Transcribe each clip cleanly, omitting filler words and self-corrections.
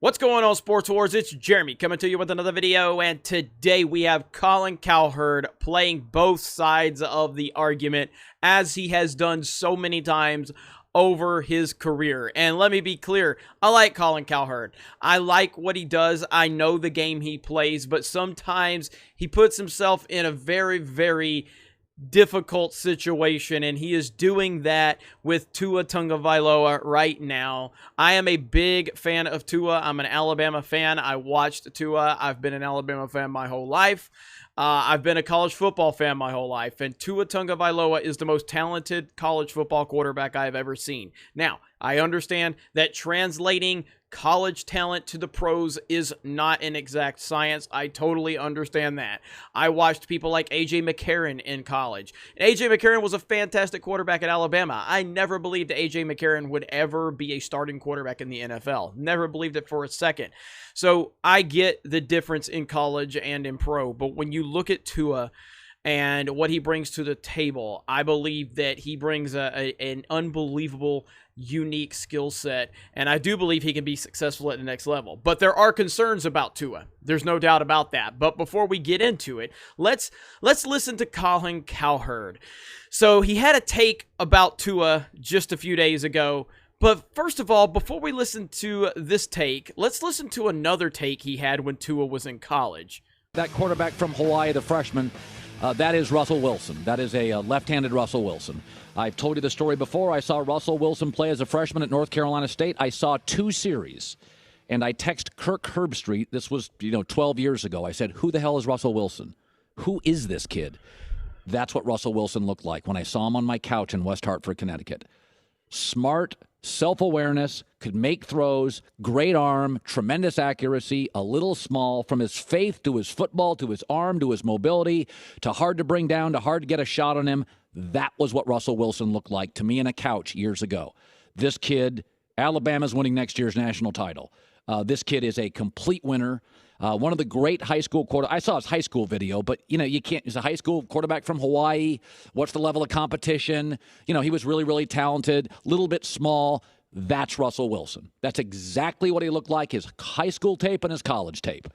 What's going on, Sports Wars? It's Jeremy coming to you with another video, and today we have Colin Cowherd playing both sides of the argument, as he has done so many times over his career. And let me be clear, I like Colin Cowherd. I like what he does. I know the game he plays, but sometimes he puts himself in a very difficult situation, and he is doing that with Tua Tagovailoa right now. I am a big fan of Tua. I'm an Alabama fan. I watched Tua. I've been an Alabama fan my whole life. I've been a college football fan my whole life, and Tua Tagovailoa is the most talented college football quarterback I've ever seen. Now, I understand that translating college talent to the pros is not an exact science. I totally understand that. I watched people like A.J. McCarron in college. A.J. McCarron was a fantastic quarterback at Alabama. I never believed A.J. McCarron would ever be a starting quarterback in the NFL. Never believed it for a second. So I get the difference in college and in pro, but when you look at Tua and what he brings to the table, I believe that he brings an unbelievable, unique skill set, and I do believe he can be successful at the next level. But there are concerns about Tua. There's no doubt about that. But before we get into it, let's listen to Colin Cowherd. So he had a take about Tua just a few days ago. But first of all, before we listen to this take, let's listen to another take he had when Tua was in college. That quarterback from Hawaii, the freshman, that is Russell Wilson. That is a left-handed Russell Wilson. I've told you the story before. I saw Russell Wilson play as a freshman at North Carolina State. I saw 2 series, and I texted Kirk Herbstreit. This was, 12 years ago. I said, who the hell is Russell Wilson? Who is this kid? That's what Russell Wilson looked like when I saw him on my couch in West Hartford, Connecticut. Smart, self-awareness, could make throws, great arm, tremendous accuracy, a little small, from his faith to his football to his arm to his mobility to hard to bring down to hard to get a shot on him. That was what Russell Wilson looked like to me in a couch years ago. This kid, Alabama's winning next year's national title. This kid is a complete winner. One of the great high school I saw his high school video, but, you can't. He's a high school quarterback from Hawaii. What's the level of competition? He was really talented, little bit small. That's Russell Wilson. That's exactly what he looked like, his high school tape and his college tape.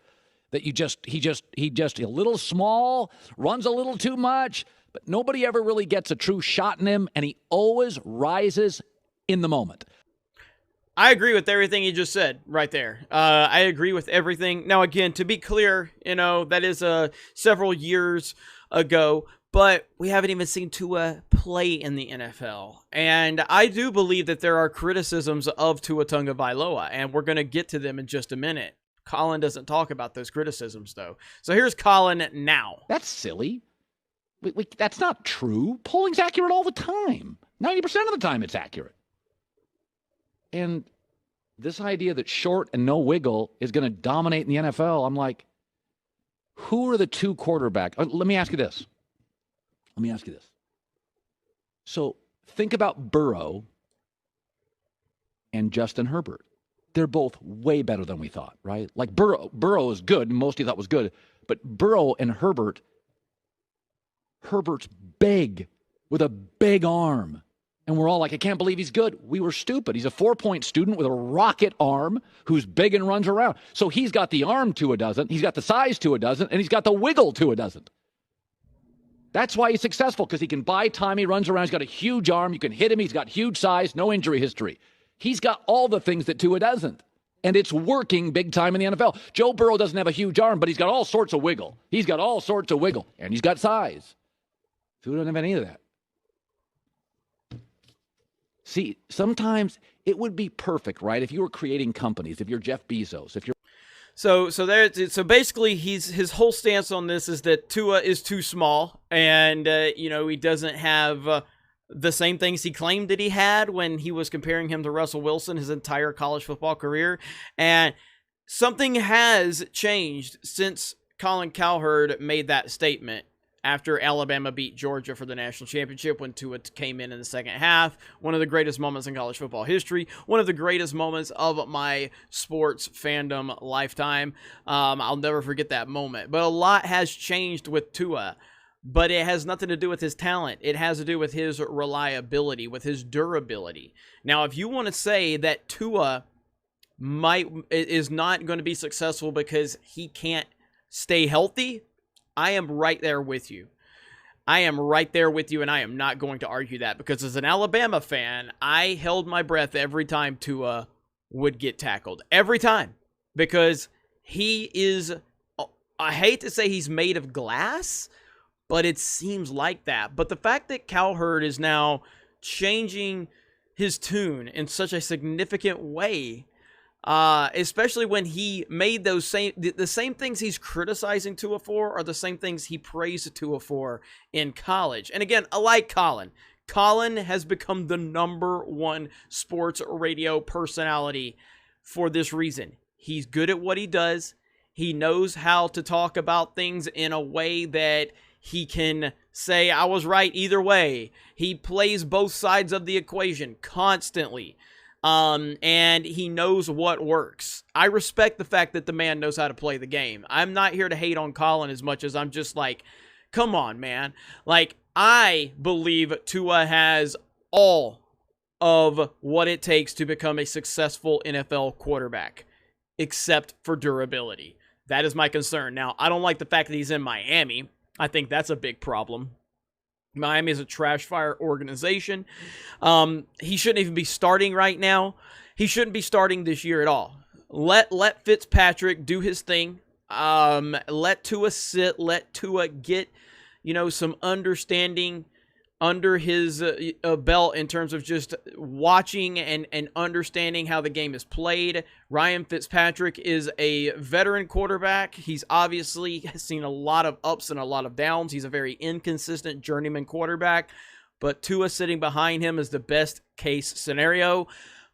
That he just a little small, runs a little too much, but nobody ever really gets a true shot in him, and he always rises in the moment. I agree with everything he just said right there. I agree with everything. Now, again, to be clear, that is several years ago, but we haven't even seen Tua play in the NFL. And I do believe that there are criticisms of Tua Tagovailoa, and we're going to get to them in just a minute. Colin doesn't talk about those criticisms, though. So here's Colin now. That's silly. That's not true. Polling's accurate all the time. 90% of the time it's accurate. And this idea that short and no wiggle is going to dominate in the NFL, I'm like, who are the 2 quarterbacks? Let me ask you this. So think about Burrow and Justin Herbert. They're both way better than we thought, right? Like Burrow is good, and most of you thought was good, but Burrow and Herbert's big with a big arm. And we're all like, I can't believe he's good. We were stupid. He's a 4-point student with a rocket arm who's big and runs around. So he's got the arm Tua doesn't. He's got the size Tua doesn't. And he's got the wiggle Tua doesn't. That's why he's successful, because he can buy time. He runs around. He's got a huge arm. You can hit him. He's got huge size, no injury history. He's got all the things that Tua doesn't. And it's working big time in the NFL. Joe Burrow doesn't have a huge arm, but he's got all sorts of wiggle. And he's got size. Tua doesn't have any of that. See, sometimes it would be perfect, right? If you were creating companies, if you're Jeff Bezos, if you're... So basically his whole stance on this is that Tua is too small, and, he doesn't have the same things he claimed that he had when he was comparing him to Russell Wilson his entire college football career. And something has changed since Colin Cowherd made that statement. After Alabama beat Georgia for the national championship, when Tua came in the second half. One of the greatest moments in college football history. One of the greatest moments of my sports fandom lifetime. I'll never forget that moment. But a lot has changed with Tua. But it has nothing to do with his talent. It has to do with his reliability, with his durability. Now, if you want to say that Tua is not going to be successful because he can't stay healthy, I am right there with you. I am right there with you, and I am not going to argue that, because as an Alabama fan, I held my breath every time Tua would get tackled. Every time. Because he is, I hate to say he's made of glass, but it seems like that. But the fact that Cowherd is now changing his tune in such a significant way, especially when he made the same things he's criticizing Tua for are the same things he praised Tua for in college. And again, I like Colin. Colin has become the #1 sports radio personality for this reason. He's good at what he does. He knows how to talk about things in a way that he can say, I was right either way. He plays both sides of the equation constantly. And he knows what works. I respect the fact that the man knows how to play the game. I'm not here to hate on Colin as much as I'm just like, come on, man. Like, I believe Tua has all of what it takes to become a successful NFL quarterback, except for durability. That is my concern. Now, I don't like the fact that he's in Miami. I think that's a big problem. Miami is a trash fire organization. He shouldn't even be starting right now. He shouldn't be starting this year at all. Let Fitzpatrick do his thing. Let Tua sit. Let Tua get, some understanding under his belt in terms of just watching and understanding how the game is played. Ryan Fitzpatrick is a veteran quarterback. He's obviously seen a lot of ups and a lot of downs. He's a very inconsistent journeyman quarterback, but Tua sitting behind him is the best case scenario.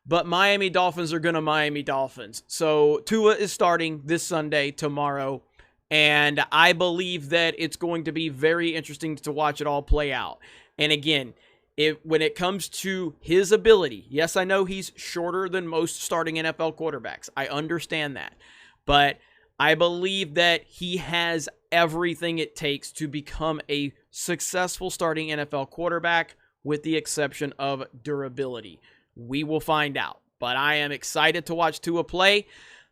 But Miami Dolphins are going to Miami Dolphins. So Tua is starting this Sunday, tomorrow, and I believe that it's going to be very interesting to watch it all play out. And again, when it comes to his ability, yes, I know he's shorter than most starting NFL quarterbacks. I understand that. But I believe that he has everything it takes to become a successful starting NFL quarterback, with the exception of durability. We will find out. But I am excited to watch Tua play.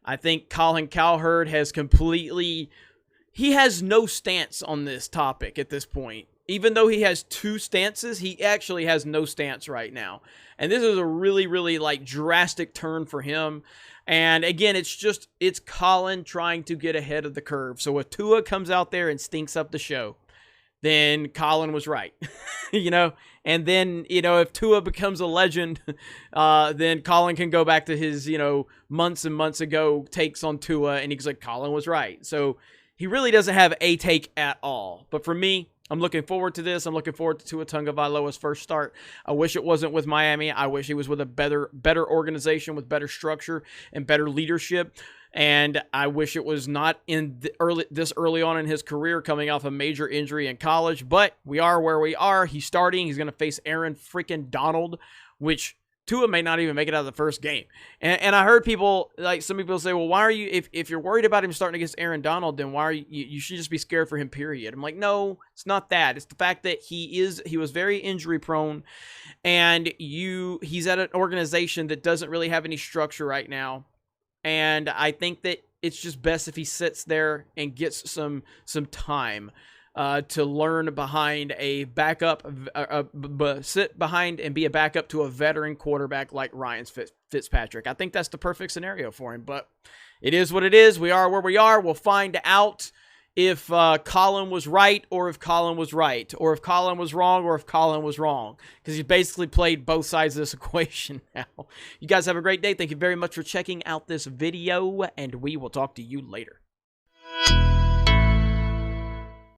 I think Colin Cowherd he has no stance on this topic at this point. Even though he has two stances, he actually has no stance right now. And this is a really, really drastic turn for him. And again, it's Colin trying to get ahead of the curve. So if Tua comes out there and stinks up the show, then Colin was right. And then, if Tua becomes a legend, then Colin can go back to his, months and months ago takes on Tua, and he's like, Colin was right. So he really doesn't have a take at all. But for me, I'm looking forward to this. I'm looking forward to Tua Tagovailoa's first start. I wish it wasn't with Miami. I wish he was with a better organization with better structure and better leadership. And I wish it was not this early on in his career, coming off a major injury in college. But we are where we are. He's starting. He's going to face Aaron freaking Donald, which Tua may not even make it out of the first game. And I heard some people say, well, why are you, if you're worried about him starting against Aaron Donald, then why are you should just be scared for him, period. I'm like, no, it's not that. It's the fact that he was very injury prone, and he's at an organization that doesn't really have any structure right now. And I think that it's just best if he sits there and gets some time to learn behind a backup, sit behind and be a backup to a veteran quarterback like Ryan Fitzpatrick. I think that's the perfect scenario for him, but it is what it is. We are where we are. We'll find out if Colin was right or if Colin was right, or if Colin was wrong or if Colin was wrong, because he's basically played both sides of this equation now. You guys have a great day. Thank you very much for checking out this video, and we will talk to you later.